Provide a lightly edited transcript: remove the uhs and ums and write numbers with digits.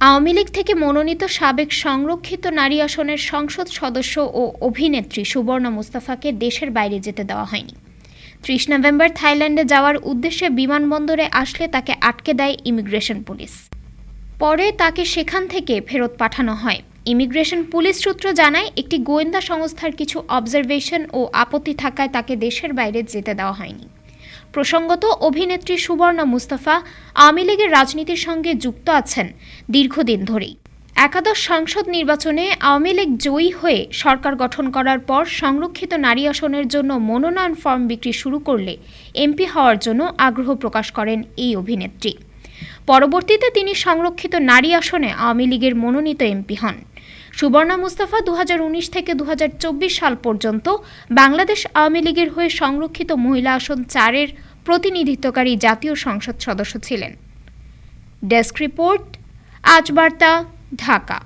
আওয়ামী লীগ থেকে মনোনীত সাবেক সংরক্ষিত নারী আসনের সংসদ সদস্য ও অভিনেত্রী সুবর্ণা মুস্তাফাকে দেশের বাইরে যেতে দেওয়া হয়নি। ৩০ নভেম্বর থাইল্যান্ডে যাওয়ার উদ্দেশ্যে বিমানবন্দরে আসলে তাকে আটকে দেয় ইমিগ্রেশন পুলিশ। পরে তাকে সেখান থেকে ফেরত পাঠানো হয়। ইমিগ্রেশন পুলিশ সূত্র জানায়, একটি গোয়েন্দা সংস্থার কিছু অবজারভেশন ও আপত্তি থাকায় তাকে দেশের বাইরে যেতে দেওয়া হয়নি। প্রসঙ্গত, অভিনেত্রী সুবর্ণা মুস্তাফা আওয়ামী লীগের রাজনীতির সঙ্গে যুক্ত আছেন দীর্ঘদিন ধরেই। একাদশ সংসদ নির্বাচনে আওয়ামী লীগ জয়ী হয়ে সরকার গঠন করার পর সংরক্ষিত নারী আসনের জন্য মনোনয়ন ফর্ম বিক্রি শুরু করলে এমপি হওয়ার জন্য আগ্রহ প্রকাশ করেন এই অভিনেত্রী। পরবর্তীতে তিনি সংরক্ষিত নারী আসনে আওয়ামী লীগের মনোনীত এমপি হন। সুবর্ণা মুস্তাফা 2019 থেকে 2024 সাল পর্যন্ত বাংলাদেশ আওয়ামী লীগের হয়ে সংরক্ষিত মহিলা আসন 4-এর প্রতিনিধিত্বকারী জাতীয় সংসদ সদস্য ছিলেন। ডেস্ক রিপোর্ট, আজ বার্তা, ঢাকা।